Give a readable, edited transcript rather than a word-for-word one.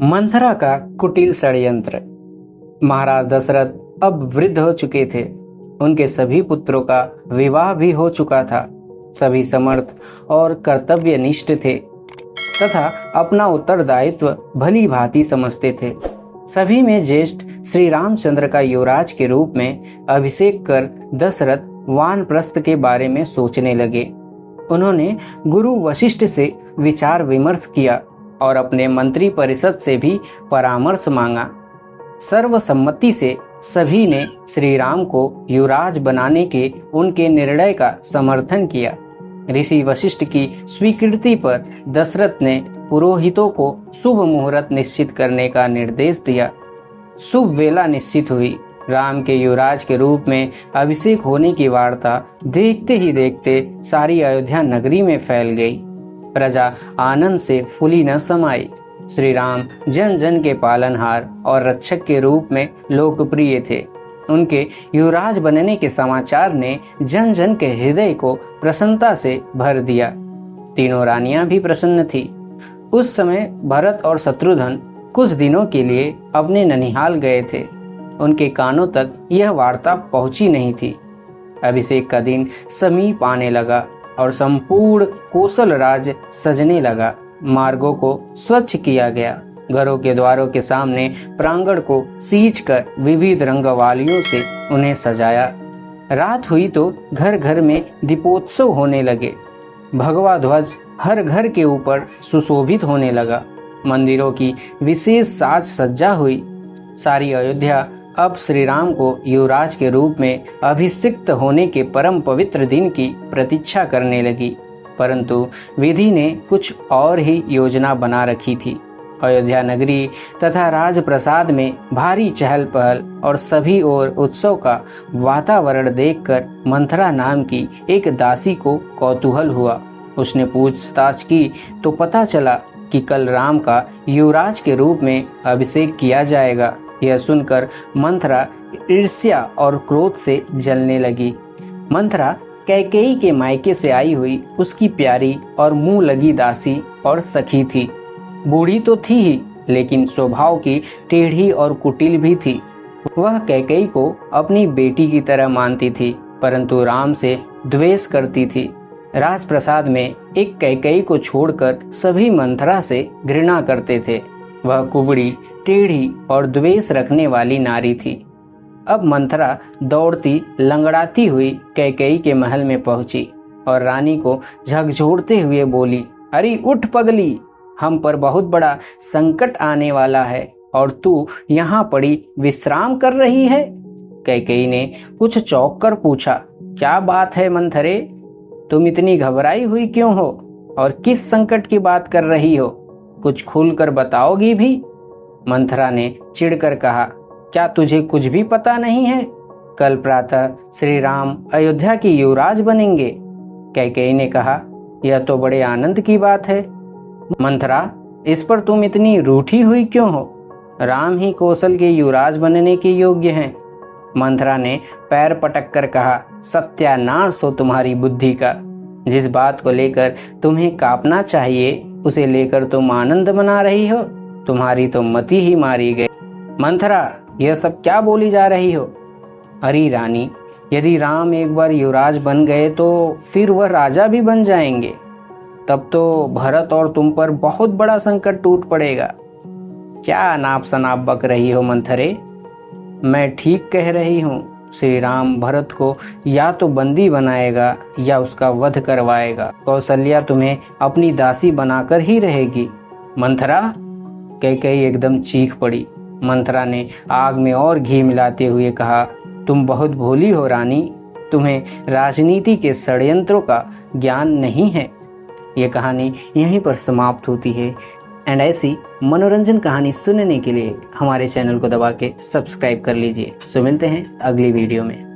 मंथरा का कुटिल षड्यंत्र। महाराज दशरथ अब वृद्ध हो चुके थे। उनके सभी पुत्रों का विवाह भी हो चुका था। सभी समर्थ और कर्तव्यनिष्ठ थे तथा अपना उत्तरदायित्व भली भांति समझते थे। सभी में ज्येष्ठ श्री रामचंद्र का युवराज के रूप में अभिषेक कर दशरथ वानप्रस्थ के बारे में सोचने लगे। उन्होंने गुरु वशिष्ठ से विचार विमर्श किया और अपने मंत्री परिषद से भी परामर्श मांगा। सर्वसम्मति से सभी ने श्री राम को युवराज बनाने के उनके निर्णय का समर्थन किया। ऋषि वशिष्ठ की स्वीकृति पर दशरथ ने पुरोहितों को शुभ मुहूर्त निश्चित करने का निर्देश दिया। शुभ वेला निश्चित हुई। राम के युवराज के रूप में अभिषेक होने की वार्ता देखते ही देखते सारी अयोध्या नगरी में फैल गई। प्रजा आनंद से फूली न समाई। श्री राम जन जन के पालनहार और रक्षक के रूप में लोकप्रिय थे। उनके युवराज बनने के समाचार ने जन जन के हृदय को प्रसन्नता से भर दिया। तीनों रानियां भी प्रसन्न थी। उस समय भरत और शत्रुघ्न कुछ दिनों के लिए अपने ननिहाल गए थे। उनके कानों तक यह वार्ता पहुंची नहीं थी। अभिषेक का दिन समीप आने लगा और संपूर्ण कोसल राज्य सजने लगा। मार्गों को स्वच्छ किया गया। घरों के द्वारों के सामने प्रांगण को सींच कर विविध रंगवालियों से उन्हें सजाया। रात हुई तो घर घर में दीपोत्सव होने लगे। भगवा ध्वज हर घर के ऊपर सुशोभित होने लगा। मंदिरों की विशेष साज सज्जा हुई। सारी अयोध्या अब श्री राम को युवराज के रूप में अभिषिक्त होने के परम पवित्र दिन की प्रतीक्षा करने लगी। परंतु विधि ने कुछ और ही योजना बना रखी थी। अयोध्या नगरी तथा राजप्रसाद में भारी चहल पहल और सभी ओर उत्सव का वातावरण देखकर मंथरा नाम की एक दासी को कौतूहल हुआ। उसने पूछताछ की तो पता चला कि कल राम का युवराज के रूप में अभिषेक किया जाएगा। यह सुनकर मंथरा ईर्ष्या और क्रोध से जलने लगी। मंथरा कैकेयी के मायके से आई हुई उसकी प्यारी और मुंह लगी दासी और सखी थी। बूढ़ी तो थी ही, लेकिन स्वभाव की टेढ़ी और कुटिल भी थी। वह कैकेयी को अपनी बेटी की तरह मानती थी, परंतु राम से द्वेष करती थी। राजप्रसाद में एक कैकेयी को छोड़कर सभी मंथरा से घृणा करते थे। वह कुबड़ी, टेढ़ी और द्वेष रखने वाली नारी थी। अब मंथरा दौड़ती लंगड़ाती हुई कैकेयी के महल में पहुंची और रानी को झकझोरते हुए बोली, अरे उठ पगली, हम पर बहुत बड़ा संकट आने वाला है और तू यहाँ पड़ी विश्राम कर रही है। कैकेयी ने कुछ चौंक कर पूछा, क्या बात है मंथरे, तुम इतनी घबराई हुई क्यों हो और किस संकट की बात कर रही हो? कुछ खुलकर बताओगी भी? मंथरा ने चिढ़कर कहा, क्या तुझे कुछ भी पता नहीं है? कल प्रातः श्री राम अयोध्या के युवराज बनेंगे। कैकेयी ने कहा, यह तो बड़े आनंद की बात है। मंथरा, इस पर तुम इतनी रूठी हुई क्यों हो? राम ही कौशल के युवराज बनने के योग्य हैं। मंथरा ने पैर पटक कर कहा, सत्यानाश हो तुम्हारी बुद्धि का। जिस बात को लेकर तुम्हें कांपना चाहिए उसे लेकर तुम आनंद मना रही हो। तुम्हारी तो मति ही मारी गई। मंथरा, यह सब क्या बोली जा रही हो? अरे रानी, यदि राम एक बार युवराज बन गए तो फिर वह राजा भी बन जाएंगे। तब तो भरत और तुम पर बहुत बड़ा संकट टूट पड़ेगा। क्या अनाप शनाप बक रही हो मंथरे? मैं ठीक कह रही हूँ। श्री राम भरत को या तो बंदी बनाएगा या उसका वध करवाएगा। कौशल्या तुम्हें अपनी दासी बनाकर ही रहेगी। मंथरा, कैकेयी एकदम चीख पड़ी। मंथरा ने आग में और घी मिलाते हुए कहा, तुम बहुत भोली हो रानी, तुम्हें राजनीति के षड्यंत्रों का ज्ञान नहीं है। ये कहानी यहीं पर समाप्त होती है। एंड ऐसी मनोरंजन कहानी सुनने के लिए हमारे चैनल को दबा के सब्सक्राइब कर लीजिए। सो मिलते हैं अगली वीडियो में।